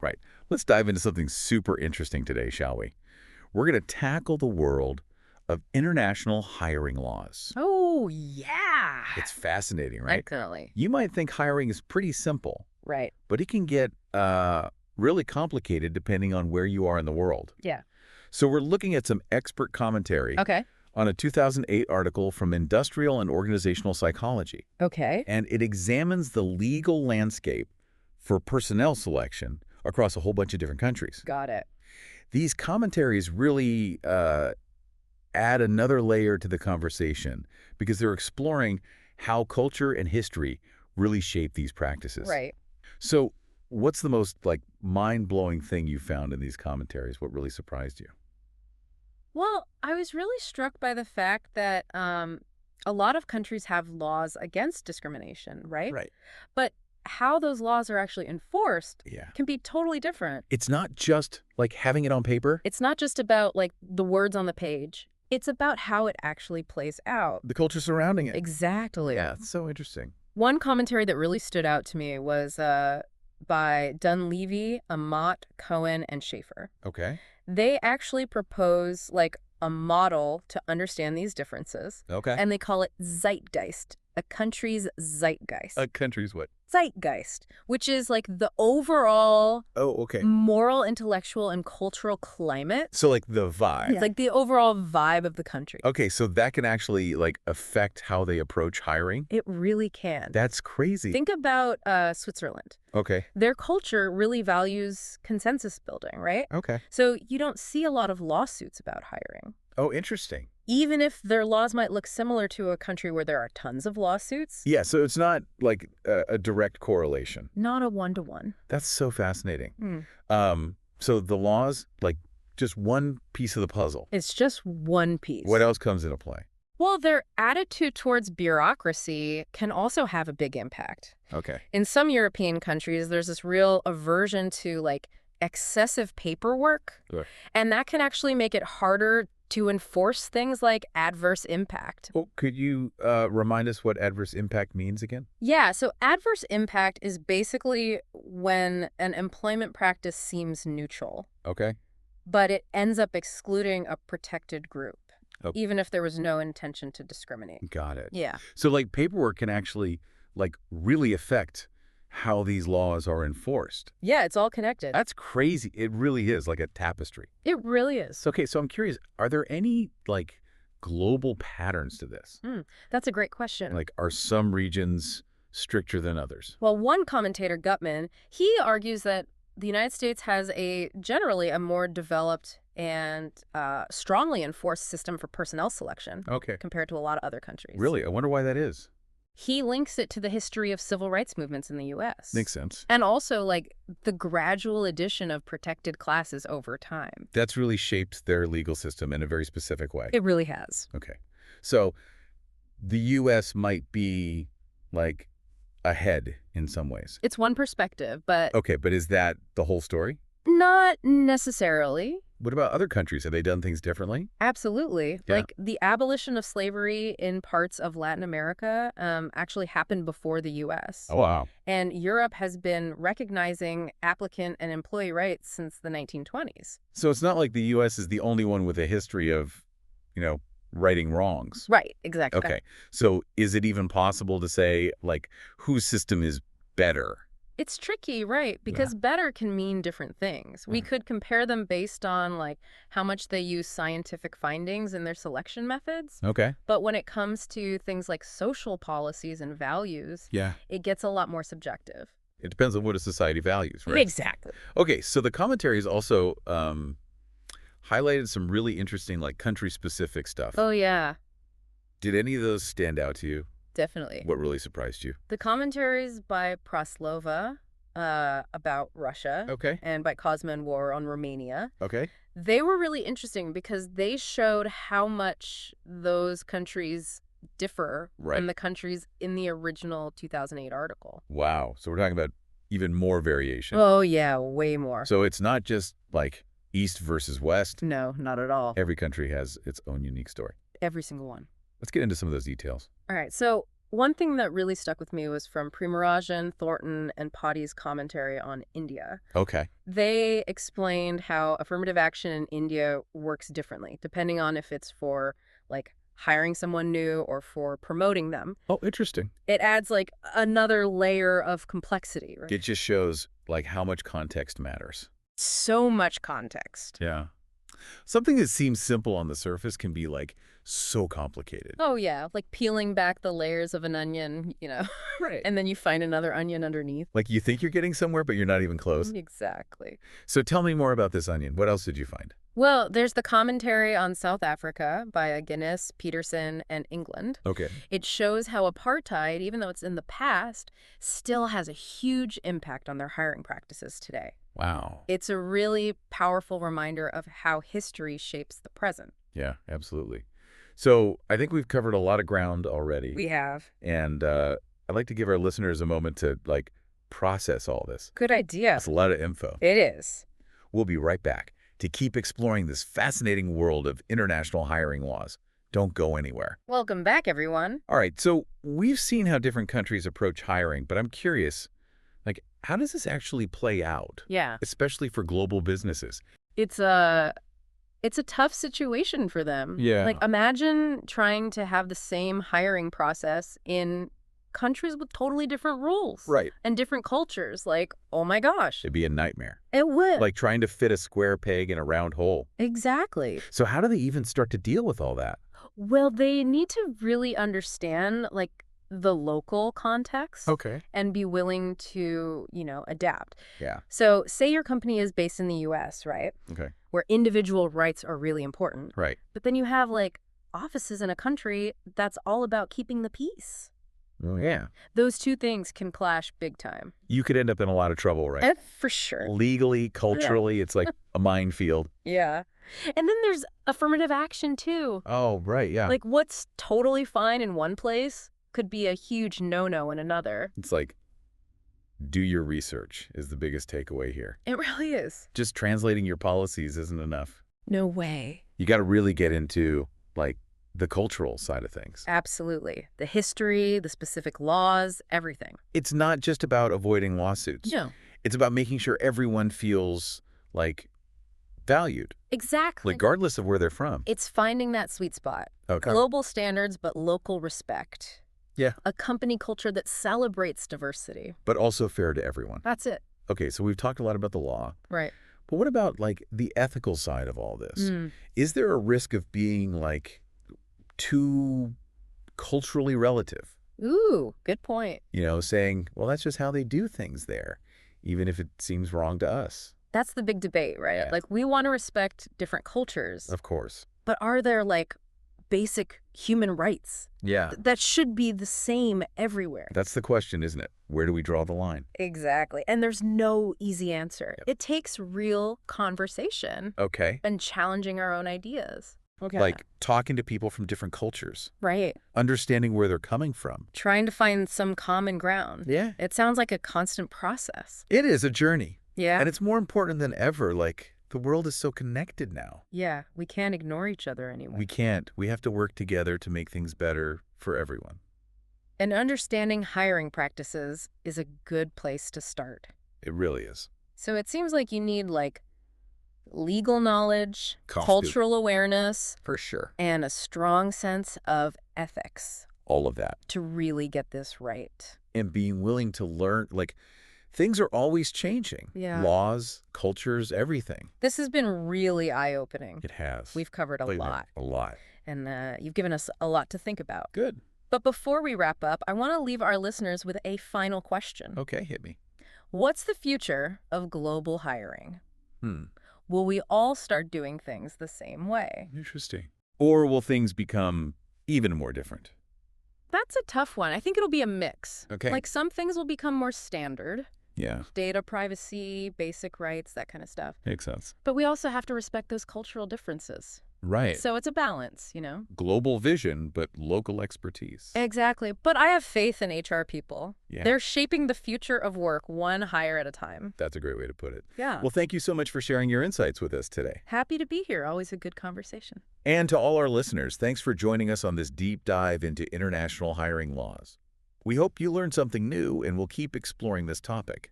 Right. Let's dive into something super interesting today, shall we? We're going to tackle the world of international hiring laws. Oh, yeah. It's fascinating, right? Definitely. You might think hiring is pretty simple, Right. but it can get really complicated depending on where you are in the world. Yeah. So we're looking at some expert commentary Okay. on a 2008 article from Industrial and Organizational Psychology, Okay. and it examines the legal landscape for personnel selection across a whole bunch of different countries. Got it. These commentaries really add another layer to the conversation because they're exploring how culture and history really shape these practices. Right. So what's the most mind-blowing thing you found in these commentaries? What really surprised you? Well, I was really struck by the fact that a lot of countries have laws against discrimination, right? Right. But how those laws are actually enforced Yeah. can be totally different. It's not just like having it on paper. It's not just about like the words on the page. It's about how it actually plays out. The culture surrounding it. Exactly. Yeah, it's so interesting. One commentary that really stood out to me was by Dunleavy, Amat, Cohen, and Schaefer. Okay. They actually propose like a model to understand these differences, Okay. and they call it Zeitgeist, a country's zeitgeist. A country's what? Zeitgeist, which is like the overall Oh, okay. moral, intellectual, and cultural climate. So like the vibe. It's like the overall vibe of the country. Okay, so that can actually affect how they approach hiring? It really can. That's crazy. Think about Switzerland. Okay. Their culture really values consensus building, right? Okay. So you don't see a lot of lawsuits about hiring. Oh, interesting. Even if their laws might look similar to a country where there are tons of lawsuits, Yeah, so it's not like a direct correlation. not a one-to-one. That's so fascinating. Hmm. So the laws, just one piece of the puzzle. It's just one piece. What else comes into play? Well, their attitude towards bureaucracy can also have a big impact. Okay. In some European countries, there's this real aversion to excessive paperwork, Sure. and that can actually make it harder to enforce things like adverse impact. Well, could you remind us what adverse impact means again? Yeah, so adverse impact is basically when an employment practice seems neutral, Okay. but it ends up excluding a protected group, Oh. even if there was no intention to discriminate. Got it. Yeah. So paperwork can actually really affect how these laws are enforced. Yeah, it's all connected. That's crazy. It really is like a tapestry. It really is. So, okay, so I'm curious, are there any global patterns to this? That's a great question. Are some regions stricter than others? Well, one commentator, Gutman, he argues that the United States has generally a more developed and strongly enforced system for personnel selection Okay. compared to a lot of other countries. Really? I wonder why that is. He links it to the history of civil rights movements in the U.S. Makes sense. And also, the gradual addition of protected classes over time. That's really shaped their legal system in a very specific way. It really has. Okay. So the U.S. might be ahead in some ways. It's one perspective, but Okay, but is that the whole story? not necessarily. What about other countries? Have they done things differently? Absolutely. Yeah. The abolition of slavery in parts of Latin America actually happened before the U.S. Oh, wow. And Europe has been recognizing applicant and employee rights since the 1920s. So it's not like the U.S. is the only one with a history of, righting wrongs. Right, exactly. Okay. So is it even possible to say, whose system is better? It's tricky, right? Because better can mean different things. We could compare them based on how much they use scientific findings in their selection methods. Okay. But when it comes to things like social policies and values, Yeah. it gets a lot more subjective. It depends on what a society values, right? Exactly. Okay, so the commentary has also highlighted some really interesting, country-specific stuff. Oh, yeah, Did any of those stand out to you? definitely. What really surprised you? The commentaries by Praslova about Russia Okay. and by Kozma and War on Romania, Okay. they were really interesting because they showed how much those countries differ Right. from the countries in the original 2008 article. Wow. So we're talking about even more variation. Oh, yeah, way more. So it's not just East versus West. No, not at all. Every country has its own unique story. Every single one. Let's get into some of those details. All right, so One thing that really stuck with me was from Primarajan, Thornton, and Potty's commentary on India. Okay. They explained how affirmative action in India works differently, depending on if it's for, like, hiring someone new or for promoting them. Oh, interesting. It adds, like, another layer of complexity, right? It just shows, like, how much context matters. So much context. Yeah. Something that seems simple on the surface can be, like, so complicated. Oh, yeah, like peeling back the layers of an onion, Right. and then you find another onion underneath. Like, you think you're getting somewhere, but you're not even close. Exactly. So tell me more about this onion. What else did you find? Well, there's the commentary on South Africa by Guinness, Peterson, and England. Okay. It shows how apartheid, even though it's in the past, still has a huge impact on their hiring practices today. Wow. It's a really powerful reminder of how history shapes the present. Yeah, absolutely. So I think we've covered a lot of ground already. We have. And I'd like to give our listeners a moment to, like, process all this. Good idea. That's a lot of info. It is. We'll be right back to keep exploring this fascinating world of international hiring laws. Don't go anywhere. Welcome back, everyone. All right, so we've seen how different countries approach hiring, but I'm curious, like, how does this actually play out? Yeah. Especially for global businesses. It's a tough situation for them. Yeah. Like, imagine trying to have the same hiring process in countries with totally different rules. Right. And different cultures. Like, oh my gosh. It'd be a nightmare. It would. Like trying to fit a square peg in a round hole. Exactly. So how do they even start to deal with all that? Well, they need to really understand, like, the local context. Okay. And be willing to, adapt. Yeah. So say your company is based in the U.S., right? Okay. Where individual rights are really important. Right. But then you have, like, offices in a country that's all about keeping the peace. Oh, yeah. Those two things can clash big time. You could end up in a lot of trouble, right? For sure. Legally, culturally, it's like a minefield. Yeah. And then there's affirmative action, too. Oh, right, yeah. Like, what's totally fine in one place could be a huge no-no in another. It's like, do your research is the biggest takeaway here. It really is. Just translating your policies isn't enough. No way. You got to really get into, like, the cultural side of things. Absolutely. The history, the specific laws, everything. It's not just about avoiding lawsuits. No. It's about making sure everyone feels, like, valued, Exactly. regardless of where they're from. It's finding that sweet spot. Okay. Global standards, but local respect. Yeah. A company culture that celebrates diversity. But also fair to everyone. That's it. Okay, so we've talked a lot about the law. Right. But what about, like, the ethical side of all this? Is there a risk of being, like, too culturally relative? Ooh, good point. Saying, well, that's just how they do things there, even if it seems wrong to us. That's the big debate, right? Yeah. Like, we want to respect different cultures. Of course. But are there, like, basic human rights Yeah. that should be the same everywhere? That's the question, isn't it? Where do we draw the line? Exactly. And there's no easy answer. Yep. It takes real conversation Okay. and challenging our own ideas. Okay. Like talking to people from different cultures, Right. understanding where they're coming from. Trying to find some common ground. Yeah. It sounds like a constant process. It is a journey. Yeah. And it's more important than ever. Like, the world is so connected now. Yeah. We can't ignore each other anymore. We can't. We have to work together to make things better for everyone. And understanding hiring practices is a good place to start. It really is. So it seems like you need, like, legal knowledge, Cost cultural awareness, For sure. and a strong sense of ethics All of that. to really get this right. And being willing to learn, like, things are always changing. Yeah. Laws, cultures, everything. This has been really eye-opening. It has. We've covered a Believe me, lot, A lot. and you've given us a lot to think about. Good. But before we wrap up, I want to leave our listeners with a final question. Okay, hit me. What's the future of global hiring? Hmm. Will we all start doing things the same way? Interesting. Or will things become even more different? That's a tough one. I think it'll be a mix. Okay. Like, some things will become more standard. Yeah, Data privacy, basic rights, that kind of stuff. makes sense. But we also have to respect those cultural differences. Right. So it's a balance, Global vision, but local expertise. Exactly. But I have faith in HR people. Yeah. They're shaping the future of work one hire at a time. That's a great way to put it. Yeah. Well, thank you so much for sharing your insights with us today. Happy to be here. Always a good conversation. And to all our listeners, thanks for joining us on this deep dive into international hiring laws. We hope you learned something new, and we'll keep exploring this topic.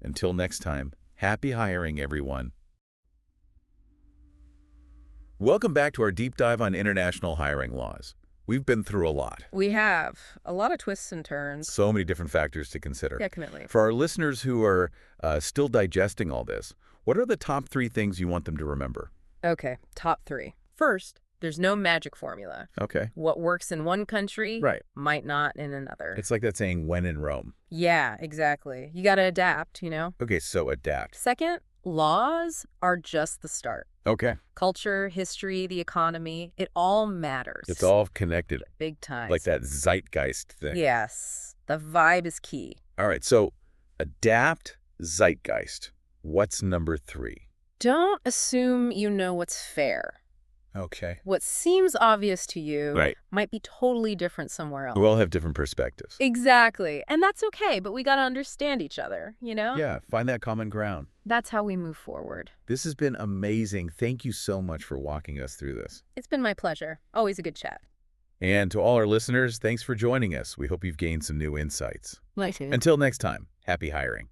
Until next time, happy hiring, everyone. Welcome back to our deep dive on international hiring laws. We've been through a lot. We have a lot of twists and turns. So many different factors to consider. Definitely. For our listeners who are still digesting all this, what are the top 3 things you want them to remember? Okay, top 3. First, there's no magic formula. Okay. What works in one country Right. might not in another. It's like that saying, when in Rome. Yeah, exactly. You got to adapt, Okay, so adapt. Second, laws are just the start. Okay. Culture, history, the economy, it all matters. It's all connected, Big time. like that zeitgeist thing. Yes, the vibe is key. All right, so adapt, zeitgeist. What's number 3? Don't assume you know what's fair. Okay. What seems obvious to you Right. might be totally different somewhere else. We all have different perspectives. Exactly. And that's okay, but we got to understand each other. Yeah, find that common ground. That's how we move forward. This has been amazing. Thank you so much for walking us through this. It's been my pleasure. Always a good chat. And to all our listeners, thanks for joining us. We hope you've gained some new insights. Like to. Until next time, happy hiring.